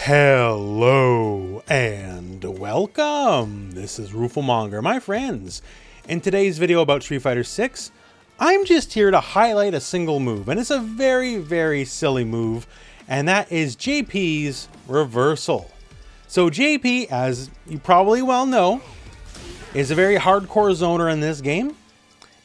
Hello and welcome. This is Rooflemonger, my friends. In today's video about Street Fighter 6, I'm just here to highlight a single move, and it's a very silly move, and that is JP's reversal. So JP, as you probably well know, is a very hardcore zoner in this game.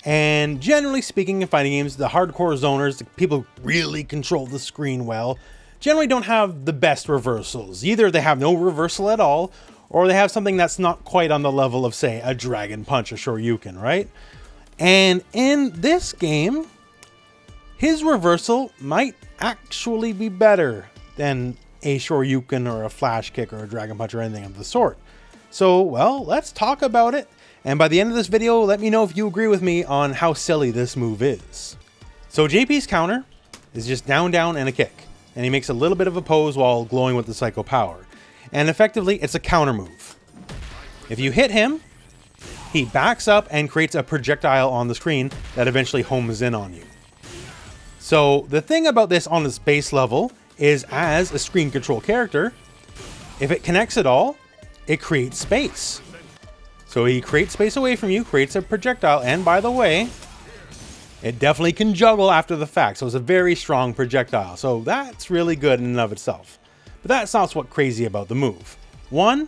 And generally speaking, in fighting games, the hardcore zoners, the people who really control the screen well, generally don't have the best reversals. Either they have no reversal at all, or they have something that's not quite on the level of, say, a Dragon Punch or Shoryuken, right? And in this game, his reversal might actually be better than a Shoryuken or a Flash Kick or a Dragon Punch or anything of the sort. So, well, let's talk about it. And by the end of this video, let me know if you agree with me on how silly this move is. So JP's counter is just down, down, and a kick. And he makes a little bit of a pose while glowing with the Psycho Power. And effectively, it's a counter move. If you hit him, he backs up and creates a projectile on the screen that eventually homes in on you. So the thing about this on its base level is, as a screen control character, if it connects at all, it creates space. So he creates space away from you, creates a projectile, and by the way, it definitely can juggle after the fact, so it's a very strong projectile. So that's really good in and of itself. But that's not what's crazy about the move. One,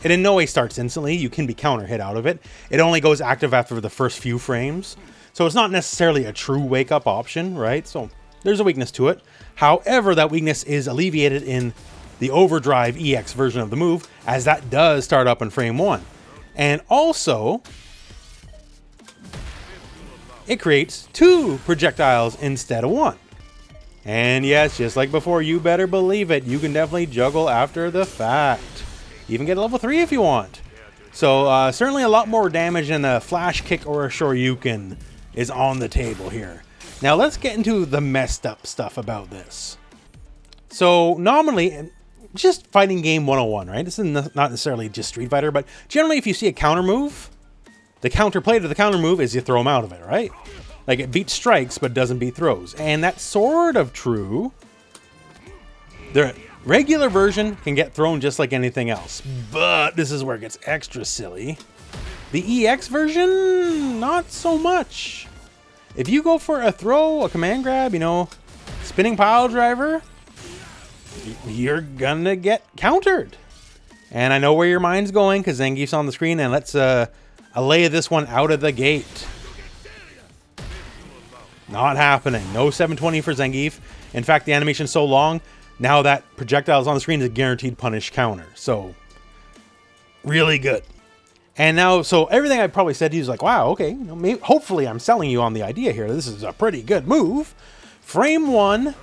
it in no way starts instantly. You can be counter hit out of it. It only goes active after the first few frames. So it's not necessarily a true wake up option, right? So there's a weakness to it. However, that weakness is alleviated in the Overdrive EX version of the move, as that does start up in frame 1. And also, it creates 2 projectiles instead of 1. And yes, just like before, you better believe it, you can definitely juggle after the fact. Even get a level 3 if you want. So certainly a lot more damage than a Flash Kick or a Shoryuken is on the table here. Now let's get into the messed up stuff about this. So nominally, just fighting game 101, right? This is not necessarily just Street Fighter, but generally if you see a counter move, the counterplay to the counter move is you throw them out of it, right? Like it beats strikes, but doesn't beat throws. And that's sort of true. The regular version can get thrown just like anything else, but this is where it gets extra silly. The EX version, not so much. If you go for a throw, a command grab, you know, spinning pile driver, you're gonna get countered. And I know where your mind's going because Zangief's on the screen, and let's allay this one out of the gate. Not happening. No 720 for Zangief. In fact, the animation's so long, now that projectile's on the screen is a guaranteed punish counter. So, really good. And now, so everything I probably said to you is like, wow, okay, you know, maybe, hopefully I'm selling you on the idea here. This is a pretty good move. Frame 1,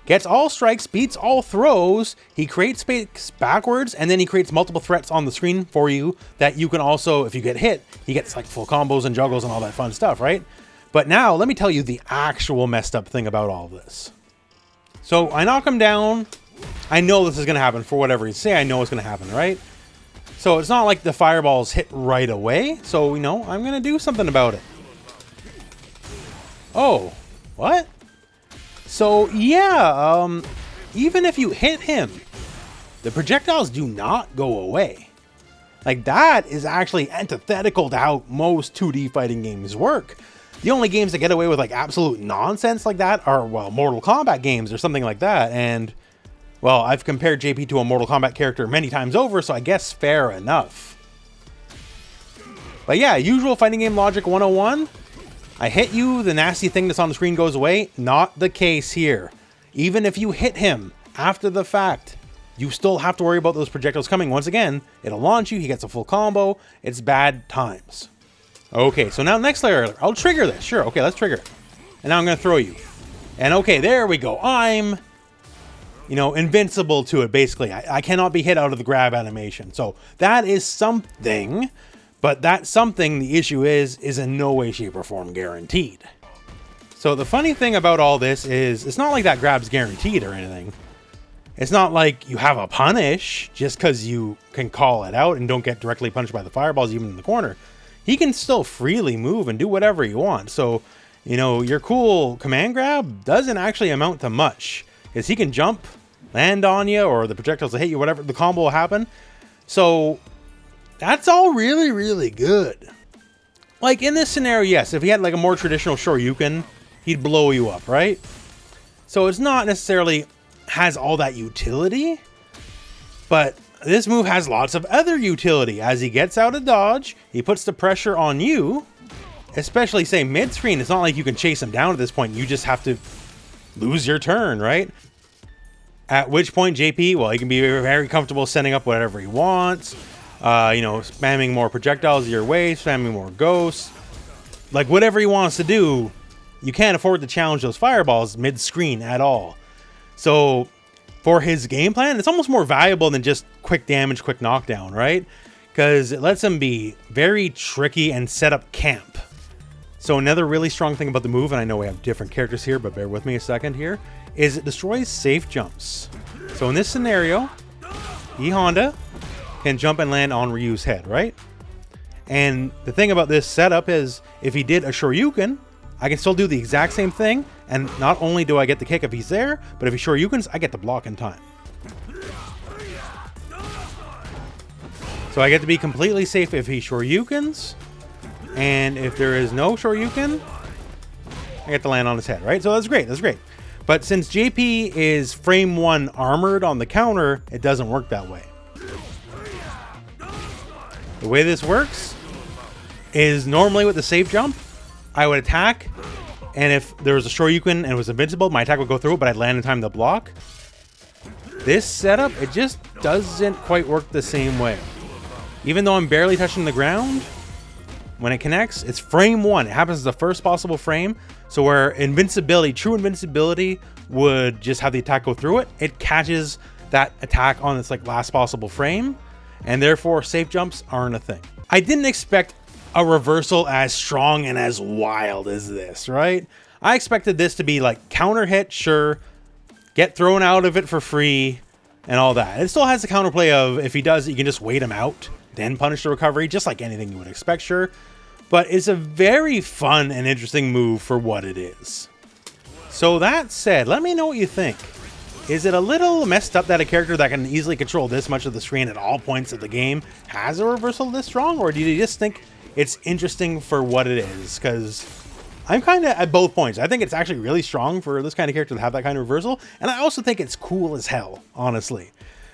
gets all strikes, beats all throws. He creates space backwards, and then he creates multiple threats on the screen for you that you can also, if you get hit, he gets like full combos and juggles and all that fun stuff, right? But now, let me tell you the actual messed up thing about all of this. So I knock him down. I know this is going to happen for whatever you say. I know it's going to happen, right? So it's not like the fireballs hit right away. So, you know, I'm going to do something about it. Oh, what? So, yeah, even if you hit him, the projectiles do not go away. Like, that is actually antithetical to how most 2D fighting games work. The only games that get away with, like, absolute nonsense like that are, well, Mortal Kombat games or something like that. And, well, I've compared JP to a Mortal Kombat character many times over, so I guess fair enough. But yeah, usual fighting game logic 101. I hit you, the nasty thing that's on the screen goes away. Not the case here. Even if you hit him after the fact, you still have to worry about those projectiles coming. Once again, it'll launch you, he gets a full combo. It's bad times. Okay, so now next layer, I'll trigger this. Sure, okay, let's trigger it. And now I'm going to throw you. And okay, there we go. I'm, you know, invincible to it, basically. I cannot be hit out of the grab animation. So that is something. But that something, the issue is in no way, shape, or form guaranteed. So the funny thing about all this is, it's not like that grab's guaranteed or anything. It's not like you have a punish just because you can call it out and don't get directly punished by the fireballs even in the corner. He can still freely move and do whatever he wants. So, you know, your cool command grab doesn't actually amount to much. Because he can jump land on you, or the projectiles will hit you, whatever, the combo will happen. So that's all really, really good. Like in this scenario, yes, if he had like a more traditional Shoryuken, he'd blow you up, right? So it's not necessarily has all that utility, but this move has lots of other utility. As he gets out of dodge, he puts the pressure on you, especially say mid-screen. It's not like you can chase him down at this point. You just have to lose your turn, right? At which point JP, well, he can be very comfortable setting up whatever he wants. You know, spamming more projectiles your way, spamming more ghosts. Like whatever he wants to do, you can't afford to challenge those fireballs mid-screen at all. So for his game plan, it's almost more valuable than just quick damage, quick knockdown, right? Because it lets him be very tricky and set up camp. So another really strong thing about the move, and I know we have different characters here, but bear with me a second here, is it destroys safe jumps. So in this scenario, E Honda can jump and land on Ryu's head, right? And the thing about this setup is if he did a Shoryuken, I can still do the exact same thing, and not only do I get the kick if he's there, but if he Shoryukens, I get the block in time. So I get to be completely safe if he Shoryukens, and if there is no Shoryuken, I get to land on his head, right? So that's great, that's great. But since JP is frame 1 armored on the counter, it doesn't work that way. The way this works is normally with the safe jump, I would attack, and if there was a Shoryuken and it was invincible, my attack would go through it, but I'd land in time to block. This setup, it just doesn't quite work the same way. Even though I'm barely touching the ground, when it connects, it's frame 1. It happens as the first possible frame. So where invincibility, true invincibility, would just have the attack go through it, it catches that attack on its like last possible frame, and therefore safe jumps aren't a thing. I didn't expect a reversal as strong and as wild as this, right? I expected this to be like counter hit, sure, get thrown out of it for free, and all that. It still has the counterplay of if he does, you can just wait him out, then punish the recovery, just like anything you would expect, sure. But it's a very fun and interesting move for what it is. So that said, let me know what you think. Is it a little messed up that a character that can easily control this much of the screen at all points of the game has a reversal this strong? Or do you just think it's interesting for what it is? Because I'm kind of at both points. I think it's actually really strong for this kind of character to have that kind of reversal. And I also think it's cool as hell, honestly.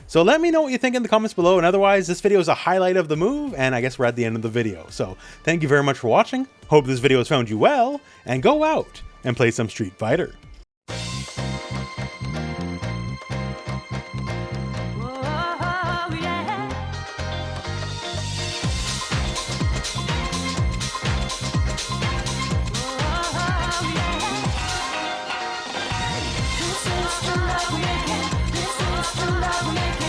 So let me know what you think in the comments below. And otherwise, this video is a highlight of the move. And I guess we're at the end of the video. So thank you very much for watching. Hope this video has found you well. And go out and play some Street Fighter. This is the love making.